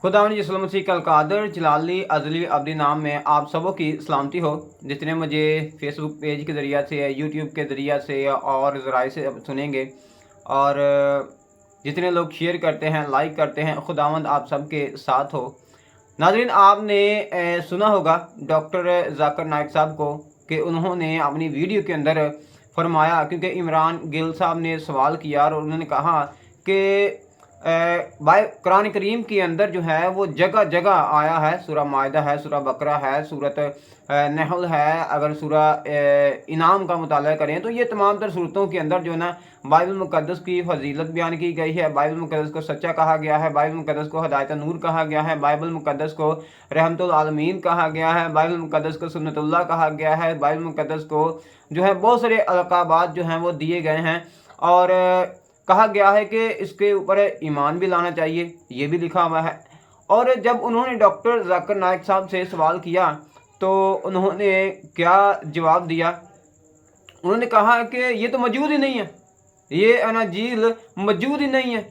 खुदावंद यीशु मसीह का अलकादर जलाली अज़ली अब्दी नाम में आप सबों की सलामती हो। जितने मुझे फेसबुक पेज के ज़रिए से, यूट्यूब के ज़रिए से और ज़राए से सुनेंगे और जितने लोग शेयर करते हैं, लाइक करते हैं, खुदावंद आप सबके साथ हो। नाज़रीन, आपने सुना होगा डॉक्टर जाकिर नाइक साहब को कि उन्होंने अपनी वीडियो के अंदर फरमाया, क्योंकि इमरान गिल साहब ने सवाल किया और उन्होंने कहा कि कुरान करीम के अंदर जो है वो जगह जगह आया है। सूरह माइदा है, सूरह बकरा है, सूरत नहल है। अगर सूरह इनाम का मुताला करें तो ये तमाम तर सूरतों के अंदर जो है ना बाइबल मुक़द्दस की फजीलत बयान की गई है। बाइबल मुक़द्दस को सच्चा कहा गया है, बाइबल मुक़द्दस को हिदायत नूर कहा गया है, बाइबल मुक़द्दस को रहमतुल आलमीन कहा गया है, बाइबल मुक़द्दस को सुन्नतुल्लाह कहा गया है, बाइबल मुक़द्दस को जो है बहुत सारे अलक़ाबात जो हैं वो दिए गए हैं और कहा गया है कि इसके ऊपर ईमान भी लाना चाहिए, ये भी लिखा हुआ है। और जब उन्होंने डॉक्टर जाकिर नाइक साहब से सवाल किया तो उन्होंने क्या जवाब दिया? उन्होंने कहा कि ये तो मौजूद ही नहीं है, ये अनाजील मौजूद ही नहीं है।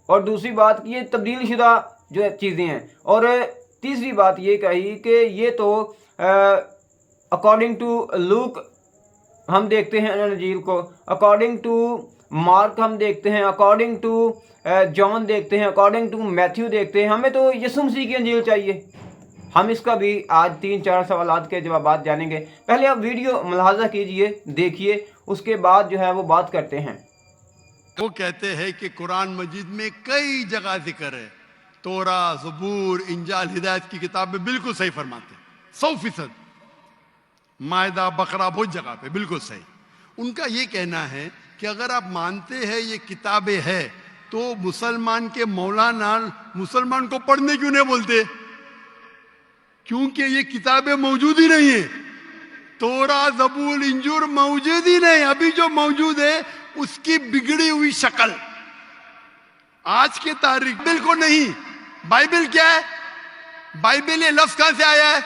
और दूसरी बात, ये तब्दील शुदा जो चीज़ें हैं। और तीसरी बात ये कही कि ये तो अकॉर्डिंग टू लूक हम देखते हैं अनाजील को, अकॉर्डिंग टू मार्क हम देखते हैं, अकॉर्डिंग टू जॉन देखते हैं, अकॉर्डिंग टू मैथ्यू देखते हैं। हमें तो यीशु मसीह की अंजील चाहिए। हम इसका भी आज 3-4 सवालात के जवाब जानेंगे। पहले आप वीडियो मुलाहाजा कीजिए, देखिए, उसके बाद जो है वो बात करते हैं। वो कहते हैं कि कुरान मजीद में कई जगह जिक्र है, तोरा, ज़बूर, इंजाल, हिदायत की किताबें बिल्कुल सही फरमाते हैं, 100%। मायदा, बकरा, बहुत जगह पे बिल्कुल सही। उनका ये कहना है कि अगर आप मानते हैं ये किताबें हैं तो मुसलमान के मौलाना मुसलमान को पढ़ने क्यों नहीं बोलते? क्योंकि ये किताबें मौजूद ही नहीं है। तोरा, ज़बूर, इंजूर मौजूद ही नहीं। अभी जो मौजूद है उसकी बिगड़ी हुई शक्ल आज के तारीख बिल्कुल नहीं। बाइबल क्या है? बाइबल ये लफ्ज कहां से आया है?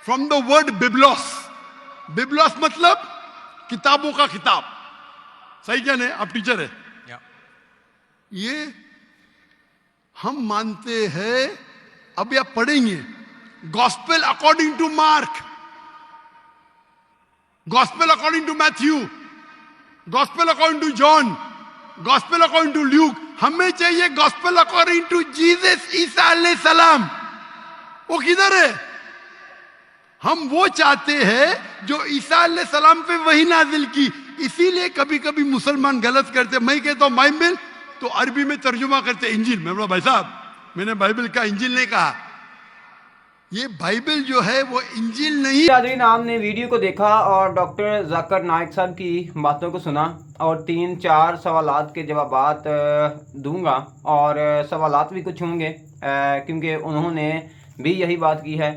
From the word biblos. Biblos मतलब किताबों का किताब। सही क्या नहीं? आप टीचर है। ये हम मानते हैं। अभी आप पढ़ेंगे gospel according to Mark, gospel according to Matthew, gospel according to John, gospel according to Luke. हमें चाहिए gospel according to Jesus Isa अलैहि सलाम। वो किधर है? हम वो चाहते हैं जो ईसा अलैहि सलाम पे वही नाजिल की। इसीलिए कभी कभी मुसलमान गलत करते। मैं कहता हूं बाइबल, तो अरबी में तर्जुमा करते इंजिल। मैं बोला भाई साहब, मैंने बाइबल का इंजिल नहीं कहा। ये बाइबल जो है वो इंजिल नहीं। नाज़रीन, आपने वीडियो को देखा और डॉक्टर जाकिर नाइक साहब की बातों को सुना और 3-4 सवालात के जवाबात दूंगा और सवालात भी कुछ होंगे क्योंकि उन्होंने भी यही बात की है।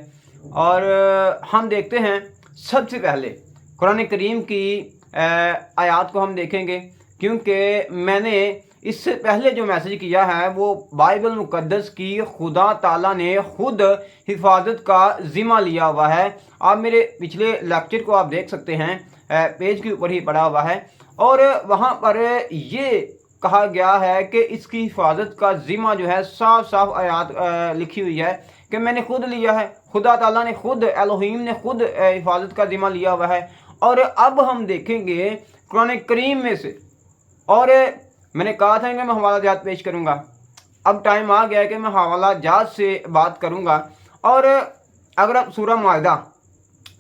और हम देखते हैं सबसे पहले कुरान करीम की आयात को हम देखेंगे, क्योंकि मैंने इससे पहले जो मैसेज किया है वो बाइबल मुक़द्दस की खुदा ताला ने खुद हिफाजत का ज़िम्मा लिया हुआ है। आप मेरे पिछले लेक्चर को आप देख सकते हैं, पेज के ऊपर ही पड़ा हुआ है और वहाँ पर ये कहा गया है कि इसकी हिफाजत का ज़िम्मा जो है साफ साफ आयात लिखी हुई है कि मैंने खुद लिया है। खुदा ताला ने खुद, एलोहीम ने खुद हिफाजत का ज़िम्मा लिया हुआ है। और अब हम देखेंगे कुरान करीम में से, और मैंने कहा था कि मैं हवाला जात पेश करूंगा। अब टाइम आ गया है कि मैं हवाला जात से बात करूंगा। और अगर आप सूरह माइदा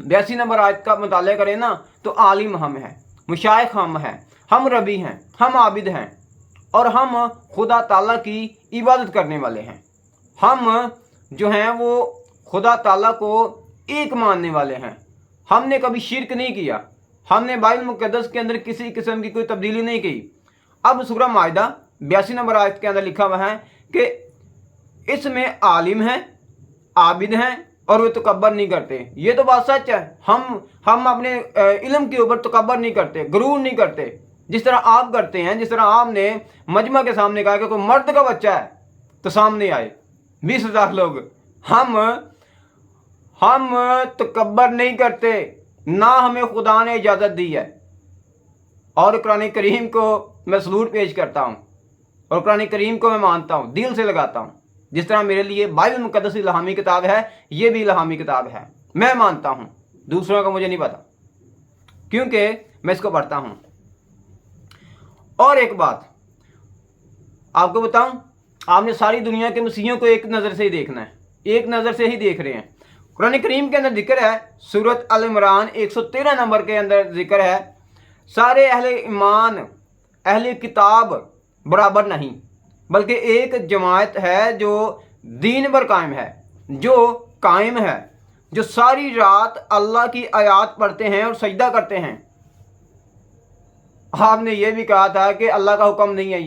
82 नंबर आयत का मुताला करें ना, तो आलिम हम हैं, मुशाइख हम हैं, हम रबी हैं, हम आबिद हैं और हम खुदा ताला की इबादत करने वाले हैं। हम जो हैं वो खुदा ताला को एक मानने वाले हैं। हमने कभी शिरक नहीं किया। हमने बाइबल मुक़द्दस के अंदर किसी किस्म की कोई तब्दीली नहीं की। अब सूरह माइदा 82 नंबर आयत के अंदर लिखा हुआ है कि इसमें आलिम हैं, आबिद हैं और वे तकब्बर नहीं करते। ये तो बात सच है। हम अपने इल्म के ऊपर तकब्बर नहीं करते, गुरूर नहीं करते, जिस तरह आप करते हैं। जिस तरह आपने मजमा के सामने कहा कि कोई मर्द का बच्चा है तो सामने आए 20,000 लोग। हम तकब्बर नहीं करते, ना हमें खुदा ने इजाज़त दी है। और कुरान करीम को मैं सलूट पेश करता हूँ और कुरान करीम को मैं मानता हूँ, दिल से लगाता हूँ। जिस तरह मेरे लिए बाइबल मुकद्दस इल्हामी किताब है, ये भी इल्हामी किताब है, मैं मानता हूँ। दूसरों का मुझे नहीं पता, क्योंकि मैं इसको पढ़ता हूँ। और एक बात आपको बताऊं, आपने सारी दुनिया के मसीहियों को एक नज़र से ही देखना है, एक नज़र से ही देख रहे हैं। कुरान करीम के अंदर जिक्र है, सूरत अल इमरान 113 नंबर के अंदर जिक्र है, सारे अहले ईमान अहले किताब बराबर नहीं, बल्कि एक जमात है जो दीन पर कायम है, जो कायम है, जो सारी रात अल्लाह की आयात पढ़ते हैं और सजदा करते हैं। आपने ये भी कहा था कि अल्लाह का हुक्म नहीं है,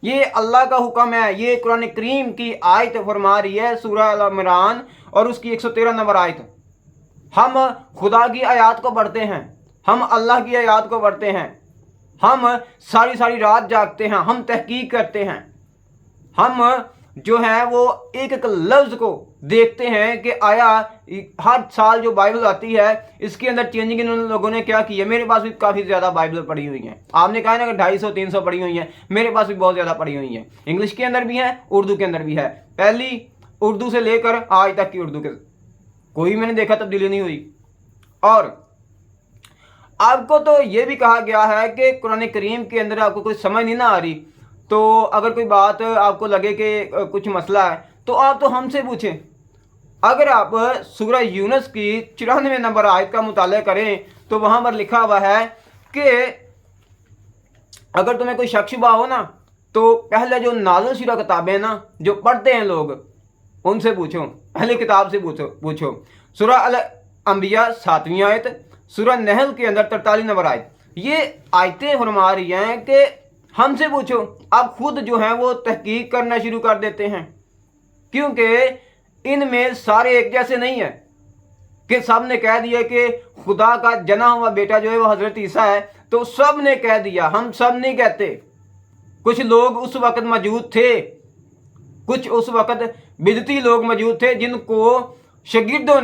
ये अल्लाह का हुक्म है। ये कुरान करीम की आयत फरमा रही है, सूरह अल इमरान और उसकी 113 नंबर आयत। हम खुदा की आयत को पढ़ते हैं, हम अल्लाह की आयत को पढ़ते हैं, हम सारी सारी रात जागते हैं, हम तहकीक करते हैं, हम जो है वो एक एक लफ्ज़ को देखते हैं कि आया हर साल जो बाइबल आती है इसके अंदर चेंजिंग इन लोगों ने क्या की है। मेरे पास भी काफ़ी ज़्यादा बाइबल पढ़ी हुई हैं। आपने कहा ना कि 250-300 पढ़ी हुई हैं, मेरे पास भी बहुत ज़्यादा पढ़ी हुई हैं। इंग्लिश के अंदर भी है, उर्दू के अंदर भी है। पहली उर्दू से लेकर आज तक की उर्दू के कोई मैंने देखा तब्दीली नहीं हुई। और आपको तो ये भी कहा गया है कि कुरान करीम के अंदर आपको कोई समझ नहीं ना आ रही, तो अगर कोई बात आपको लगे कि कुछ मसला है तो आप तो हमसे पूछें। अगर आप सूरह यूनुस की 94 नंबर आयत का मुताला करें तो वहाँ पर लिखा हुआ है कि अगर तुम्हें कोई शक शुबा हो ना, तो पहले जो नाज़िल शुदा किताबें ना जो पढ़ते हैं लोग, उनसे पूछो, पहले किताब से पूछो। सूरह अल अंबिया 7वीं आयत, सूरह नहल के अंदर 43 नंबर आयत। ये आयतें फरमा रही हैं कि हमसे पूछो। आप खुद जो हैं वो तहकीक करना शुरू कर देते हैं, क्योंकि इनमें सारे एक जैसे नहीं है कि सब ने कह दिया कि खुदा का जना हुआ बेटा जो है वो हज़रत ईसा है, तो सब ने कह दिया। हम सब नहीं कहते। कुछ लोग उस वक़्त मौजूद थे, कुछ उस वक़्त बिदती लोग मौजूद थे जिनको शागिर्दों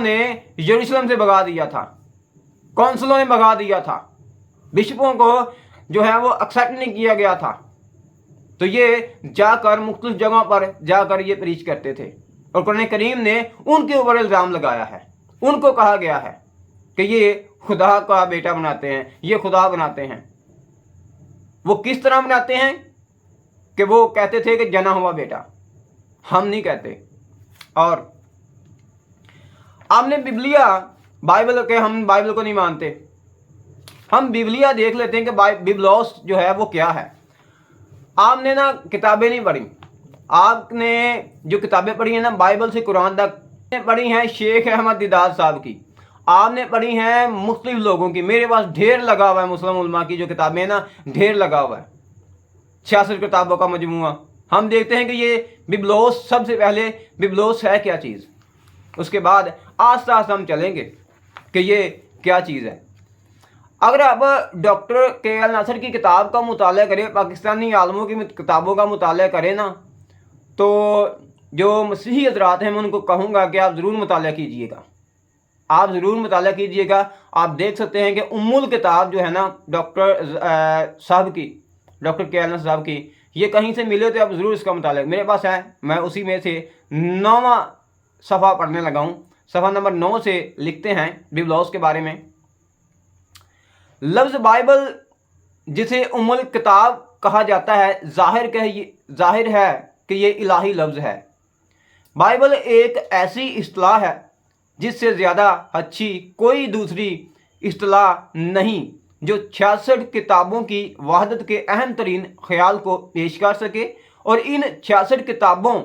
ने यरूशलेम से भगा दिया था, कौंसलों ने भगा दिया था, बिशपों को जो है वो एक्सेप्ट नहीं किया गया था। तो ये जाकर मुख्तलिफ जगहों पर जाकर ये प्रीच करते थे और कुरान करीम ने उनके ऊपर इल्ज़ाम लगाया है। उनको कहा गया है कि ये खुदा का बेटा बनाते हैं, ये खुदा बनाते हैं। वो किस तरह बनाते हैं कि वो कहते थे कि जना हुआ बेटा। हम नहीं कहते। और आपने बिबलिया बाइबल के, हम बाइबल को नहीं मानते। हम बिबलिया देख लेते हैं कि बिबलॉस जो है वो क्या है। आपने ना किताबें नहीं पढ़ी, आपने जो किताबें पढ़ी हैं ना बाइबल से कुरान तक पढ़ी हैं शेख अहमद दिदार साहब की, आपने पढ़ी हैं मुख्तलिफ लोगों की। मेरे पास ढेर लगा हुआ है मुस्लिम उलमा की जो किताबें ना, ढेर लगा हुआ है, 66 किताबों का मजमूआ। हम देखते हैं कि ये बिबलोस, सबसे पहले बिबलोस है क्या चीज़, उसके बाद आस्ता आस्ता हम चलेंगे कि ये क्या चीज़ है। अगर आप डॉक्टर के.एल. नासर की किताब का मुताला करें, पाकिस्तानी आलमों की किताबों का मुताला करें ना, तो जो मसीही हजरात हैं मैं उनको कहूँगा कि आप ज़रूर मुताला कीजिएगा, आप ज़रूर मुताला कीजिएगा। आप देख सकते हैं कि उम्मुल किताब जो है ना डॉक्टर साहब की, डॉक्टर के.एल. नासर साहब की, ये कहीं से मिले तो आप ज़रूर इसका मुताला, मेरे पास है, मैं उसी में से 9वां सफ़ा पढ़ने लगा हूँ। सफ़ा नंबर 9 से लिखते हैं बिबलॉस के बारे में। लफ्ज़ बाइबल जिसे उम्मुल किताब कहा जाता है, जाहिर है कि ये इलाही लफ्ज़ है। बाइबल एक ऐसी इस्तिलाह है जिससे ज़्यादा अच्छी कोई दूसरी इस्तिलाह नहीं जो 66 किताबों की वहदत के अहम तरीन ख्याल को पेश कर सके, और इन 66 किताबों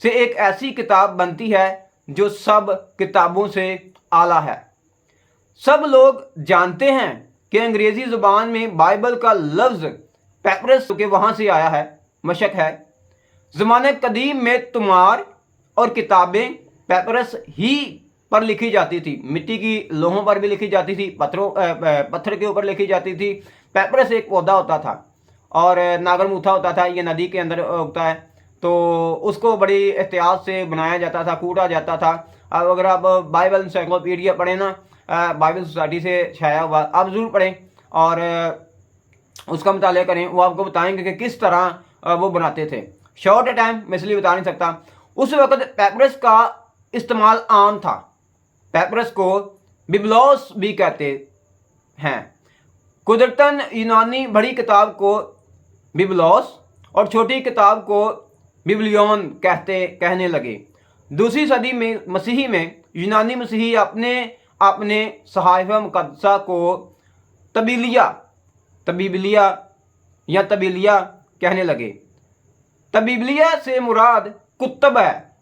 से एक ऐसी किताब बनती है जो सब किताबों से आला है। सब लोग जानते हैं कि अंग्रेज़ी ज़ुबान में बाइबल का लफ्ज़ पेपरस के वहाँ से आया है, मशक है। ज़माने कदीम में तुमार और किताबें पेपरस ही पर लिखी जाती थी, मिट्टी की लोहों पर भी लिखी जाती थी, पत्थर के ऊपर लिखी जाती थी। पेपरस एक पौधा होता था और नागरमूथा होता था, ये नदी के अंदर उगता है, तो उसको बड़ी एहतियात से बनाया जाता था, कूटा जाता था। अब अगर आप बाइबल इंसाइक्लोपीडिया पढ़ें ना, बाइबल सोसाइटी से छाया हुआ, आप ज़रूर पढ़ें और उसका मुताला करें, वो आपको बताएंगे कि किस तरह वो बनाते थे। शॉर्ट टाइम मैं इसलिए बता नहीं सकता। उस वक्त पेपरस का इस्तेमाल आम था। पेपरस को बिबलोस भी कहते हैं। कुदरतन यूनानी बड़ी किताब को बिबलोस और छोटी किताब को बिबलियन कहने लगे। दूसरी सदी में मसीही में यूनानी मसीही अपने अपने सहाइफ़ मुक़द्दसा को तबीबिलिया या तबीलिया कहने लगे। तबीबिलिया से मुराद कुतुब है।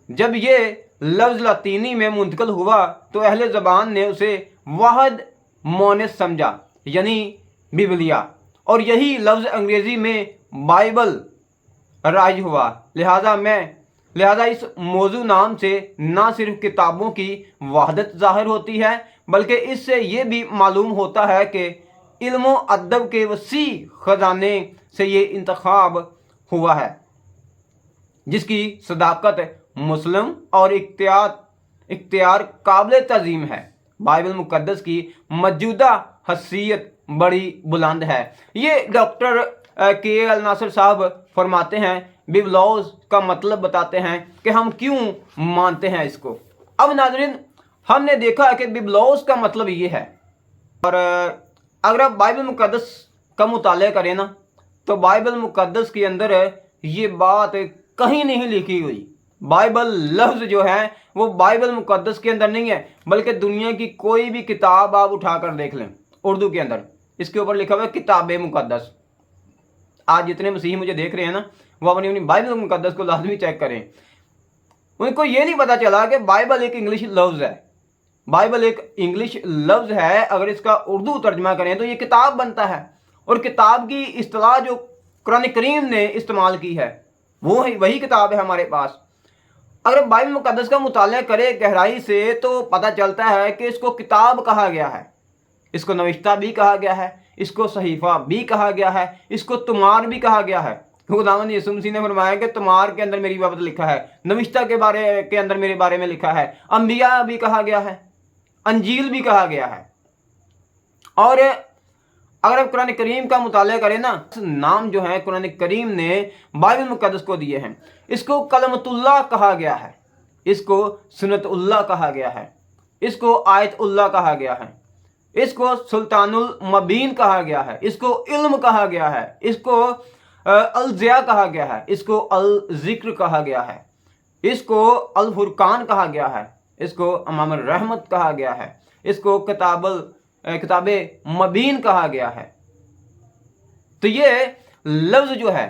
जब ये लफ्ज़ लातीनी में मुंतकिल हुआ तो अहले ज़बान ने उसे वाहिद मोनस समझा, यानी बिबलिया, और यही लफ्ज़ अंग्रेज़ी में बाइबल राइज हुआ। लिहाजा इस मौजू नाम से ना सिर्फ किताबों की वहदत ज़ाहिर होती है, बल्कि इससे ये भी मालूम होता है कि इल्म व अदब के वसी ख़जाने से ये इंतखाब हुआ है, जिसकी सदाकत मुस्लिम और इख्तियार काबिल तज़ीम है। बाइबल मुक़द्दस की मौजूदा हसीयत बड़ी बुलंद है। ये डॉक्टर के नासिर साहब फरमाते हैं, बिबलौस का मतलब बताते हैं कि हम क्यों मानते हैं इसको। अब नाज़रीन, हमने देखा कि बिबलौस का मतलब ये है, और अगर आप बाइबल मुक़द्दस का मुताला करें ना, तो बाइबल मुक़द्दस के अंदर ये बात कहीं नहीं लिखी हुई। बाइबल लफ्ज़ जो है वो बाइबल मुक़द्दस के अंदर नहीं है, बल्कि दुनिया की कोई भी किताब आप उठाकर देख लें, उर्दू के अंदर इसके ऊपर लिखा हुआ है किताब मुक़द्दस। आज जितने मसीही मुझे देख रहे हैं ना, वो अपनी अपनी बाइबल मुक़द्दस को लाजमी चेक करें। उनको ये नहीं पता चला कि बाइबल एक इंग्लिश लफ्ज़ है। बाइबल एक इंग्लिश लफ्ज़ है, अगर इसका उर्दू तर्जमा करें तो ये किताब बनता है, और किताब की इस्तिलाह जो कुरान करीम ने इस्तेमाल की है वो वही किताब है हमारे पास। अगर बाइबल मुक़द्दस का मुताला करें गहराई से तो पता चलता है कि इसको किताब कहा गया है, इसको नविश्ता भी कहा गया है, इसको सहीफ़ा भी कहा गया है, इसको तुमार भी कहा गया है। खुदावंद यीशु मसीह ने फरमाया कि तुमार के अंदर मेरी बाबत लिखा है, नविश्ता के अंदर मेरे बारे में लिखा है, अंबिया भी कहा गया है, अंजील भी कहा गया है। और अगर आप कुरान करीम का मुताला करें ना, नाम जो है कुरान करीम ने बाइबल मुक़द्दस को दिए हैं। इसको कलमतुल्लाह कहा गया है, इसको सुन्नतुल्लाह कहा गया है, इसको आयतुल्लाह कहा गया है, इसको सुल्तानुल मबीन कहा गया है, इसको इल्म कहा गया है, इसको अलज़िया कहा गया है, इसको अल ज़िक्र कहा गया है, इसको अल फुरकान कहा गया है, इसको अमाम रहमत कहा गया है, इसको किताब मबीन कहा गया है। तो ये लफ्ज़ जो है,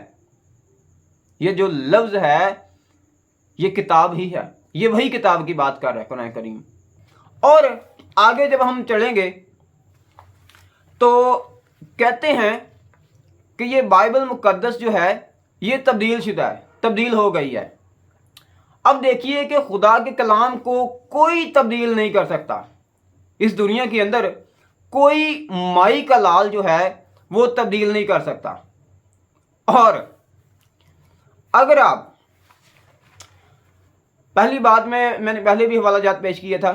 ये जो लफ्ज़ है ये किताब ही है, ये वही किताब की बात कर रहा है कुरान करीम। और आगे जब हम चलेंगे तो कहते हैं कि ये बाइबल मुक़द्दस जो है ये तब्दील शुदा है, तब्दील हो गई है। अब देखिए कि खुदा के कलाम को कोई तब्दील नहीं कर सकता। इस दुनिया के अंदर कोई माई का लाल जो है वो तब्दील नहीं कर सकता। और अगर आप पहली बात में मैंने पहले भी हवाला जात पेश किया था,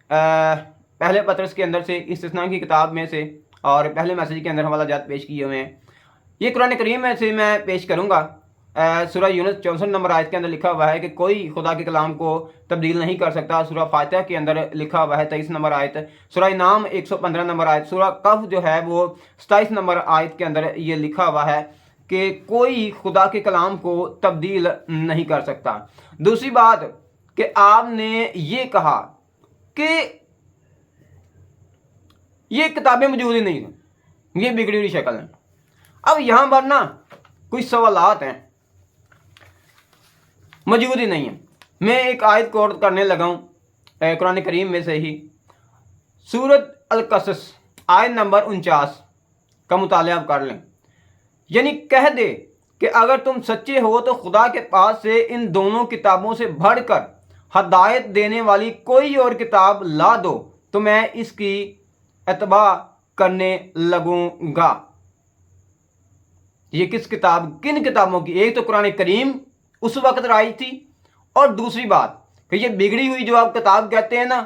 पहले पत्रस के अंदर से, इस्तिस्ना की किताब में से, और पहले मैसेज के अंदर हवाला जात पेश किए हुए हैं। ये कुरान करीम में से मैं पेश करूँगा। सूरह यूनुस 64 नंबर आयत के अंदर लिखा हुआ है कि कोई खुदा के कलाम को तब्दील नहीं कर सकता। सूरह फातिहा के अंदर लिखा हुआ है 23 नंबर आयत। सूरह इनाम 115 नंबर आयत। सूरह कफ जो है वो 27 नंबर आयत के अंदर ये लिखा हुआ है कि कोई खुदा के कलाम को तब्दील नहीं कर सकता। दूसरी बात कि आपने ये कहा कि ये किताबें मौजूद ही नहीं हैं, ये बिगड़ी हुई शक्ल है। अब यहाँ पर ना कुछ सवालात हैं, मौजूद ही नहीं है। मैं एक आयत कोट करने लगा हूँ कुरान करीम में से ही, सूरत अल-कसस आयत नंबर 49 का मुताला आप कर लें। यानी कह दे कि अगर तुम सच्चे हो तो खुदा के पास से इन दोनों किताबों से बढ़कर हदायत देने वाली कोई और किताब ला दो तो मैं इसकी इत्तबा करने लगूंगा। ये किन किताबों की? एक तो कुरान करीम उस वक्त राइज थी, और दूसरी बात कि ये बिगड़ी हुई जो आप किताब कहते हैं ना,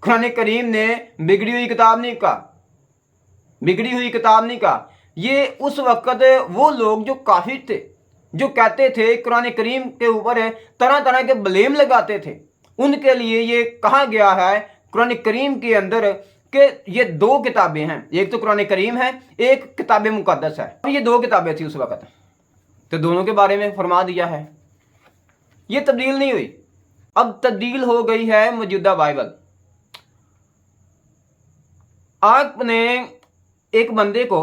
कुरान करीम ने बिगड़ी हुई किताब नहीं कहा, बिगड़ी हुई किताब नहीं कहा। ये उस वक्त वो लोग जो काफिर थे, जो कहते थे कुरान करीम के ऊपर तरह तरह के ब्लेम लगाते थे, उनके लिए ये कहा गया है कुरान करीम के अंदर कि ये दो किताबें हैं, एक तो कुरान करीम है, एक किताब मुकद्दस है। ये दो किताबें थी उस वक़्त, तो दोनों के बारे में फरमा दिया है। ये तब्दील नहीं हुई, अब तब्दील हो गई है मौजूदा बाइबल। आपने एक बंदे को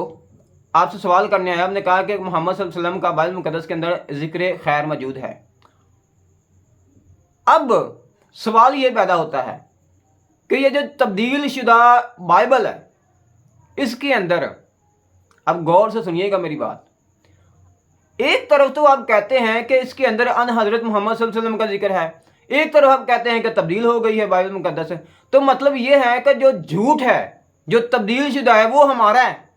आपसे सवाल करने आया, आपने कहा कि मोहम्मद सल्लल्लाहु अलैहि वसल्लम का बाइबल मुकद्दस के अंदर जिक्र खैर मौजूद है। अब सवाल ये पैदा होता है कि ये जो तब्दील शुदा बाइबल है, इसके अंदर, अब गौर से सुनिएगा मेरी बात, एक तरफ तो आप कहते हैं कि इसके अंदर अन हजरत मोहम्मद सल्लल्लाहु अलैहि वसल्लम का जिक्र है, एक तरफ आप कहते हैं कि तब्दील हो गई है बाइबल मुकद्दस। तो मतलब ये है कि जो झूठ है, जो तब्दील शुदा है वो हमारा है,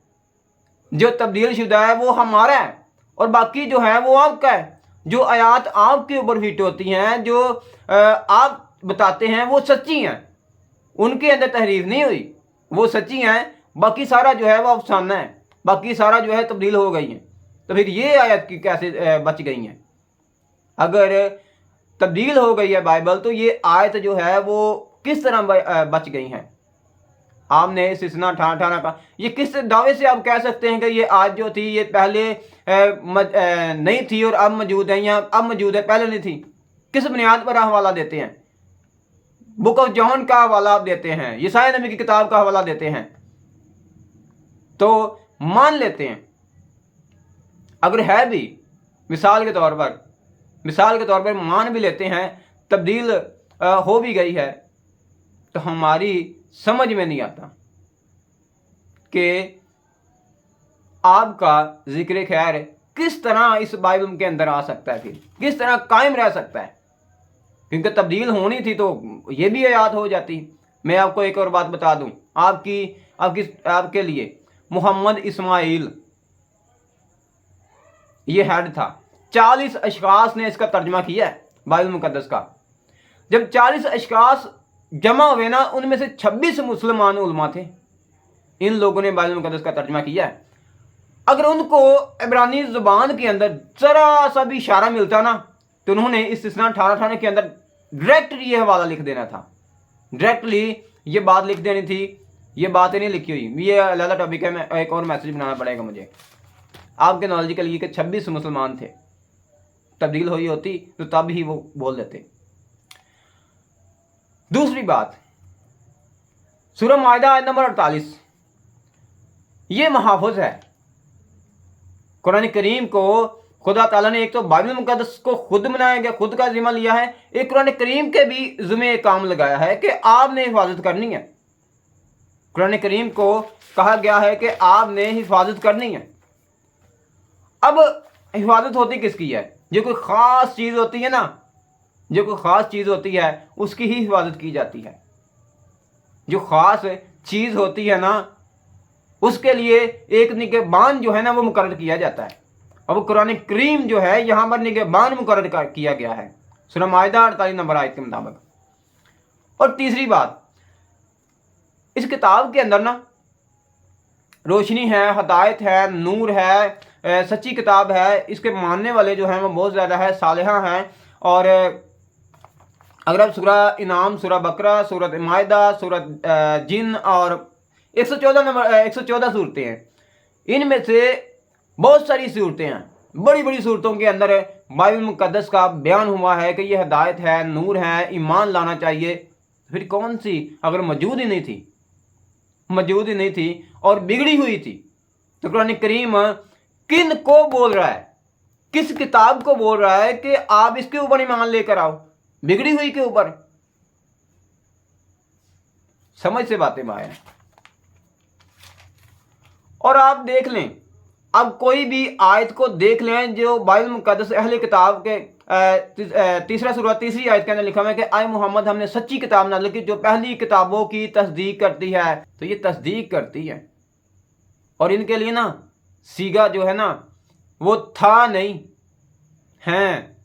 जो तब्दील शुदा है वो हमारा है, और बाकी जो है वो आपका है। जो आयात आपके ऊपर फिट होती हैं, जो आप बताते हैं वो सच्ची हैं, उनके अंदर तहरीफ नहीं हुई, वो सच्ची हैं। बाकी सारा जो है वो अफसाना है, बाकी सारा जो है तब्दील हो गई है। तो फिर ये आयत की कैसे बच गई हैं? अगर तब्दील हो गई है बाइबल, तो ये आयत जो है वो किस तरह बच गई हैं? आपने इस्तिस्ना ठाना का, ये किस दावे से आप कह सकते हैं कि ये आज जो थी ये पहले नहीं थी और अब मौजूद है, या अब मौजूद है पहले नहीं थी? किस बुनियाद पर हवाला देते हैं? बुक ऑफ जॉन का हवाला आप देते हैं, यशायाह नबी की किताब का हवाला देते हैं, तो मान लेते हैं अगर है भी, मिसाल के तौर पर मान भी लेते हैं तब्दील हो भी गई है, तो हमारी समझ में नहीं आता कि आपका जिक्र खैर किस तरह इस बाइबल के अंदर आ सकता है, फिर किस तरह कायम रह सकता है? क्योंकि तब्दील होनी थी तो ये भी याद हो जाती। मैं आपको एक और बात बता दूं, आपके लिए मोहम्मद इस्माइल ये हेड था, 40 अशखास ने इसका तर्जमा किया है बाइबल मुकद्दस का। जब 40 अशखास जमा हुए ना, उनमें से 26 मुसलमान उलमा थे, इन लोगों ने बाइबल मुकद्दस का तर्जमा किया है। अगर उनको इब्रानी ज़ुबान के अंदर जरा सा भी इशारा मिलता ना, तो उन्होंने इस्तिस्ना 18 के अंदर डायरेक्ट ये हवाला लिख देना था, डायरेक्टली ये बात लिख देनी थी। ये बातें नहीं लिखी हुई, ये अलग टॉपिक है, मैं एक और मैसेज बनाना पड़ेगा मुझे आपके नॉलेज के लिए कि 26 मुसलमान थे, तब्दील हुई होती तो तब ही वो बोल देते। दूसरी बात, सूरह माइदा आयत नंबर 48, ये महाफुज है। कुरान करीम को खुदा ताला ने एक तो बाइबल मुकद्दस को खुद बनाया गया, खुद का जिम्मा लिया है, एक कुरान करीम के भी जिम्मे काम लगाया है कि आपने हिफाजत करनी है। कुरान करीम को कहा गया है कि आपने हिफाजत करनी है। अब हिफाजत होती किसकी है? जो कोई ख़ास चीज़ होती है ना, जो कोई ख़ास चीज़ होती है उसकी ही हिफाजत की जाती है। जो ख़ास चीज़ होती है ना, उसके लिए एक निगहबान जो है ना वो मुकर्रर किया जाता है। अब कुरान करीम जो है यहाँ पर निगहबान मुकर्रर किया गया है सूरह माइदा 48 नंबर आयत के मुताबिक। और तीसरी बात, इस किताब के अंदर ना रोशनी है, हदायत है, नूर है, सच्ची किताब है। इसके मानने वाले जो हैं वो बहुत ज़्यादा है, सालिहा हैं। और अगर आप सूरह इनाम, सूरह बकरा, सूरह माइदा, सूरह जिन और 114 सूरतें हैं, इनमें से बहुत सारी सूरतें हैं, बड़ी बड़ी सूरतों के अंदर बाइबल मुकद्दस का बयान हुआ है कि ये हदायत है, नूर है, ईमान लाना चाहिए। फिर कौन सी अगर मौजूद ही नहीं थी और बिगड़ी हुई थी, तो कुरान करीम किन को बोल रहा है, किस किताब को बोल रहा है कि आप इसके ऊपर ईमान लेकर आओ, बिगड़ी हुई के ऊपर? समझ से बातें बाहर हैं। और आप देख लें, अब कोई भी आयत को देख लें जो बाइबल मुकद्दस अहले किताब के तीसरा सूरह तीसरी आयत के अंदर लिखा हुआ है कि आए मोहम्मद हमने सच्ची किताब नाज़िल की जो पहली किताबों की तस्दीक करती है। तो ये तस्दीक करती है, और इनके लिए ना सीगा जो है ना वो था नहीं है,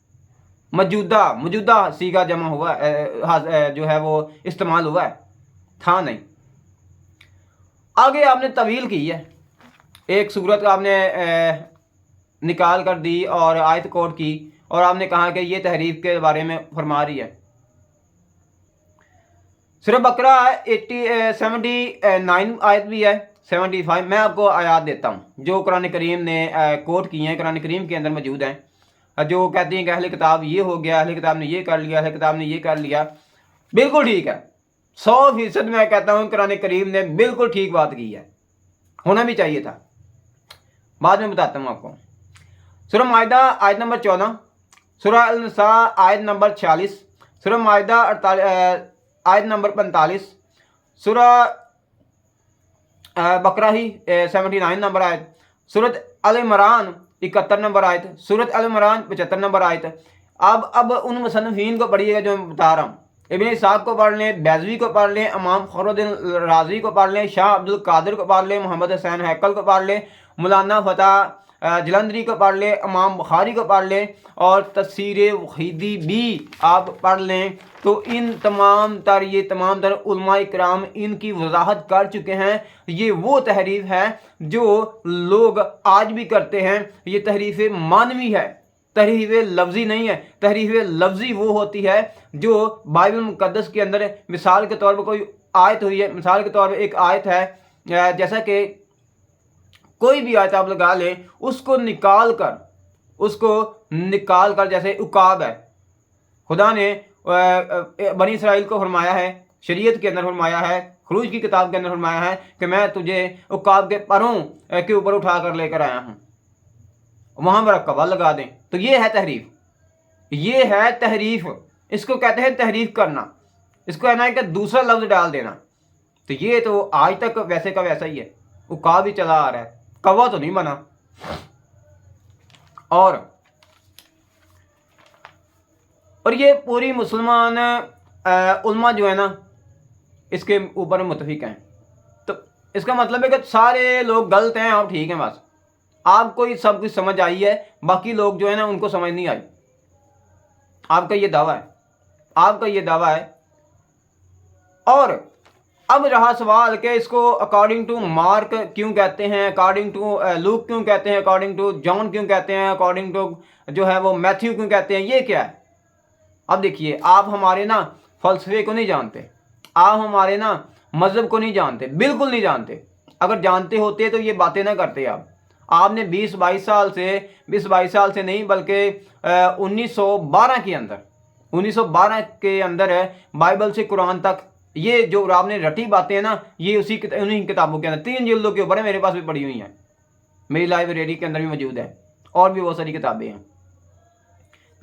मौजूदा सीगा जमा हुआ जो है वो इस्तेमाल हुआ है, था नहीं। आगे आपने तवील की है, एक सूरत आपने निकाल कर दी और आयत कोट की, और आपने कहा कि ये तहरीफ के बारे में फरमा रही है। सूरह बकरा 79 आयत भी है, 75। मैं आपको आयत देता हूँ जो कुरान करीम ने कोट की हैं, कुरान करीम के अंदर मौजूद हैं, जो कहती हैं कि अहले किताब ये हो गया, अहले किताब ने ये कर लिया, अहले किताब ने ये कर लिया। बिल्कुल ठीक है, 100% मैं कहता हूँ कुरान करीम ने बिल्कुल ठीक बात की है, होना भी चाहिए था। बाद में बताता हूँ आपको। सूरह माइदा आयत नंबर 14, सूरह अल-निसा आयत नंबर 46, सूरह माइदा आयत नंबर 45, सूरह बकरा ही 79 नंबर आयत, सूरत अल इमरान 71 नंबर आयत, सूरत अल इमरान 75 नंबर आयत। अब उन मुसन्निफीन को पढ़िएगा जो मैं बता रहा हूँ। इब्न इसाक को पढ़ लें, बैज़वी को पढ़ लें, इमाम फखरुद्दीन राज़ी को पढ़ लें, शाह अब्दुल कादिर को पढ़ लें, मोहम्मद हुसैन हैकल को पढ़ लें, मौलाना फतह जलंधरी को पढ़ लें, इमाम बुखारी को पढ़ लें, और तफसीर वहीदी भी आप पढ़ लें। तो इन तमाम तर उलमा इकराम इनकी वजाहत कर चुके हैं। ये वो तहरीफ है जो लोग आज भी करते हैं। ये तहरीफ मानवी है, तहरीफ लफ्ज़ी नहीं है। तहरीफ लफ्ज़ी वो होती है जो बाइबल मुकद्दस के अंदर मिसाल के तौर पर कोई आयत हुई है। मिसाल के तौर पर एक आयत है, जैसा कि कोई भी आयत आप लगा लें, उसको निकाल कर जैसे उकाब है, खुदा ने बनी इसराइल को फरमाया है, शरीयत के अंदर फरमाया है, खरूज की किताब के अंदर फरमाया है कि मैं तुझे उकाब के परों के ऊपर उठा कर लेकर आया हूँ, वहाँ पर कवा लगा दें। तो ये है तहरीफ, ये है तहरीफ। इसको कहते हैं तहरीफ करना। इसको कहना है कि दूसरा लफ्ज़ डाल देना। तो ये तो आज तक वैसे का वैसा ही है, उकाब ही चला आ रहा है, कवा तो नहीं बना। और ये पूरी मुसलमान उल्मा जो है ना, इसके ऊपर मुतफिक हैं। तो इसका मतलब है कि सारे लोग गलत हैं और ठीक हैं। बस आपको ही सब कुछ समझ आई है, बाकी लोग जो है ना उनको समझ नहीं आई। आपका ये दावा है, आपका ये दावा है। और अब रहा सवाल कि इसको अकॉर्डिंग टू मार्क क्यों कहते हैं, अकॉर्डिंग टू लूक क्यों कहते हैं, अकॉर्डिंग टू जॉन क्यों कहते हैं, अकॉर्डिंग टू जो है वो मैथ्यू क्यों कहते हैं, ये क्या है? अब देखिए, आप हमारे ना फ़लसफ़े को नहीं जानते, आप हमारे ना मज़हब को नहीं जानते, बिल्कुल नहीं जानते। अगर जानते होते तो ये बातें ना करते। आपने 20-22 साल से नहीं बल्कि 1912 के अंदर बाइबल से कुरान तक ये जो आपने रटी बातें हैं ना, ये उन्हीं किताबों के अंदर 3 जिल्दों के ऊपर है, मेरे पास भी पड़ी हुई हैं, मेरी लाइब्रेरी के अंदर भी मौजूद है, और भी बहुत सारी किताबें हैं।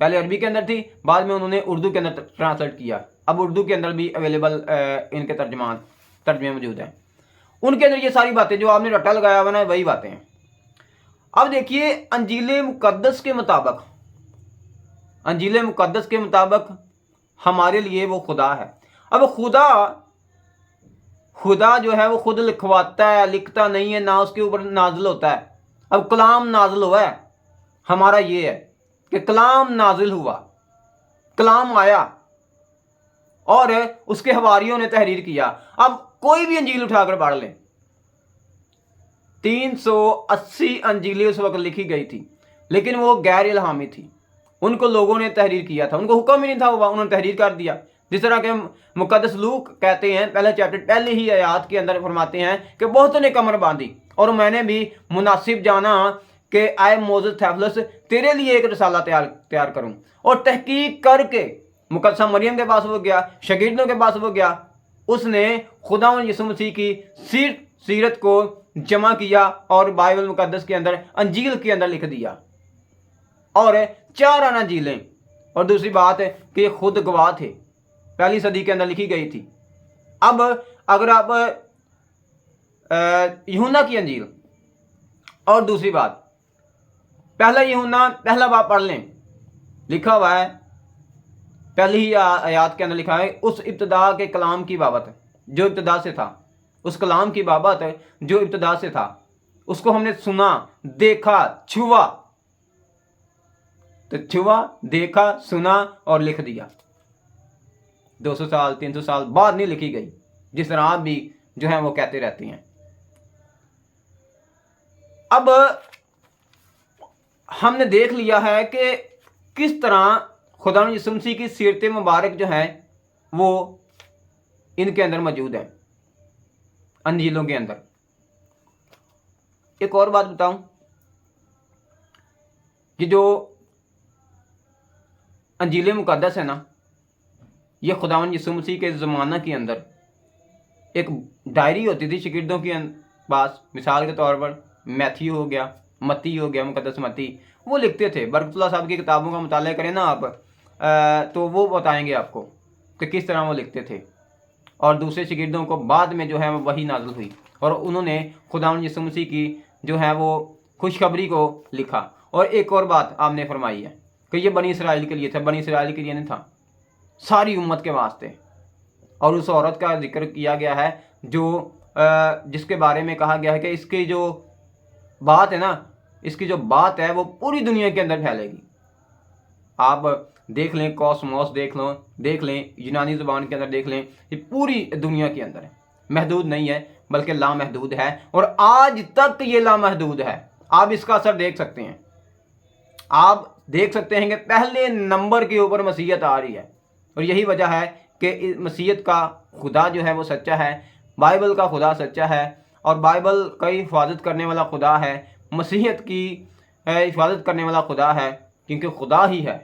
पहले अरबी के अंदर थी, बाद में उन्होंने उर्दू के अंदर ट्रांसलेट किया। अब उर्दू के अंदर भी अवेलेबल इनके तर्जमे मौजूद हैं। उनके अंदर ये सारी बातें जो आपने रट्टा लगाया हुआ ना, वही बातें हैं। अब देखिए, अंजील मुकद्दस के मुताबिक हमारे लिए वो खुदा है। अब खुदा जो है वो खुद लिखवाता है, लिखता नहीं है, ना उसके ऊपर नाजिल होता है। अब कलाम नाजिल हुआ है, हमारा ये है कि कलाम नाजिल हुआ, कलाम आया और उसके हवारियों ने तहरीर किया। अब कोई भी अंजील उठाकर पढ़ ले, 380 अंजीलें उस वक्त लिखी गई थी, लेकिन वो गैर इल्हामी थी, उनको लोगों ने तहरीर किया था, उनको हुक्म ही नहीं था, उन्होंने तहरीर कर दिया। जिस तरह के मुकद्दस लूक कहते हैं, पहले चैप्टर पहले ही आयात के अंदर फरमाते हैं कि बहुतों ने कमर बांधी और मैंने भी मुनासिब जाना कि आए मोज़ेस थेफलस तेरे लिए एक रसाला तैयार करूं। और तहकीक करके मुकद्दसा मरियम के पास वो गया, शगीर्दों के पास वो गया, उसने खुदा यीशु मसीह की सीरत को जमा किया और बाइबल मुकद्दस के अंदर अंजील के अंदर लिख दिया, और 4 अंजीलें। और दूसरी बात है कि खुद गवाह थे, पहली सदी के अंदर लिखी गई थी। अब अगर आप यूहन्ना की अंजील और दूसरी बात, पहला यूहन्ना पहला बाब पढ़ लें, लिखा हुआ है, पहली ही आयात के अंदर लिखा है, उस इब्तिदा के कलाम की बाबत जो इब्तिदा से था, उस कलाम की बाबत जो इब्तिदा से था, उसको हमने सुना, देखा, छुआ। तो छुआ, देखा, सुना और लिख दिया। 200 साल 300 साल बाद नहीं लिखी गई, जिस तरह आप भी जो है वो कहते रहते हैं। अब हमने देख लिया है कि किस तरह खुदा यीशु मसीह की सीरत मुबारक जो है वो इनके अंदर मौजूद है, अंजीलों के अंदर। एक और बात बताऊं, ये जो अंजील मुक़द्दस है ना, ये खुदावंद यीशु मसीह के ज़माना के अंदर एक डायरी होती थी शागिर्दों के पास। मिसाल के तौर पर मैथ्यू हो गया, मत्ती हो गया, मुक़द्दस मत्ती, वो लिखते थे। बरकतुल्लाह साहब की किताबों का मुताला करें ना आप, तो वो बताएंगे आपको कि किस तरह वो लिखते थे। और दूसरे शागिर्दों को बाद में जो है वो वही नाज़िल हुई और उन्होंने खुदावंद यीशु मसीह की जो है वो खुशखबरी को लिखा। और एक और बात आपने फरमाई है कि ये बनी इसराइल के लिए था, बनी इसराइल के लिए नहीं था, सारी उम्मत के वास्ते। और उस औरत का जिक्र किया गया है जो जिसके बारे में कहा गया है कि इसकी जो बात है ना, इसकी जो बात है वो पूरी दुनिया के अंदर फैलेगी। आप देख लें, कॉस्मोस देख लें, यूनानी ज़ुबान के अंदर देख लें, ये पूरी दुनिया के अंदर है, महदूद नहीं है बल्कि लामहदूद है। और आज तक ये लामहदूद है। आप इसका असर देख सकते हैं। आप देख सकते हैं कि पहले नंबर के ऊपर मसीहत आ रही है। और यही वजह है कि मसीहत का खुदा जो है वो सच्चा है, बाइबल का खुदा सच्चा है और बाइबल का हिफाजत करने वाला खुदा है, मसीहत की हिफाजत करने वाला खुदा है, क्योंकि खुदा ही है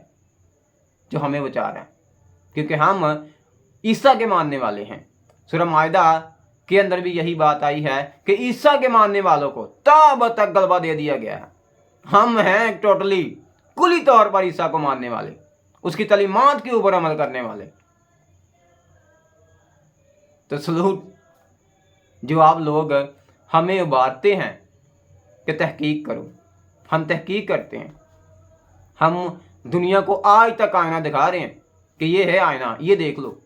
जो हमें बचा रहा है, क्योंकि हम ईसा के मानने वाले हैं। सूरह माइदा के अंदर भी यही बात आई है कि ईसा के मानने वालों को तब तक गलबा दे दिया गया है। हम हैं टोटली कुली तौर पर ईसा को मानने वाले, उसकी तलीमात के ऊपर अमल करने वाले। तो सलूट जो आप लोग हमें उबारते हैं कि तहकीक करो, हम तहकीक करते हैं। हम दुनिया को आज तक आईना दिखा रहे हैं कि ये है आईना, ये देख लो।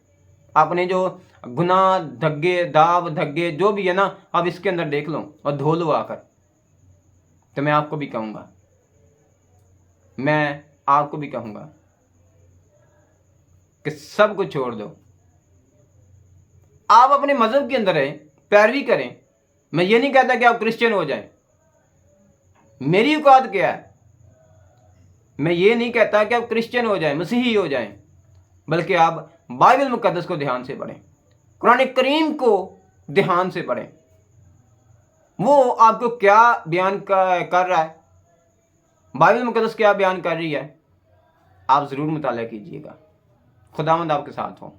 अपने जो गुनाह, धग्गे, दाव, धग्गे जो भी है ना, अब इसके अंदर देख लो और धो लो आकर। तो मैं आपको भी कहूँगा कि सब कुछ छोड़ दो। आप अपने मजहब के अंदर रहें, पैरवी करें। मैं ये नहीं कहता कि आप क्रिश्चियन हो जाएं, मेरी औकात क्या है। मैं ये नहीं कहता कि आप क्रिश्चियन हो जाएं, मसीही हो जाएं, बल्कि आप बाइबल मुक़द्दस को ध्यान से पढ़ें, कुरान करीम को ध्यान से पढ़ें। वो आपको क्या बयान कर रहा है, बाइबल मुक़द्दस क्या बयान कर रही है, आप ज़रूर मुताला कीजिएगा। खुदावंद आपके साथ हो।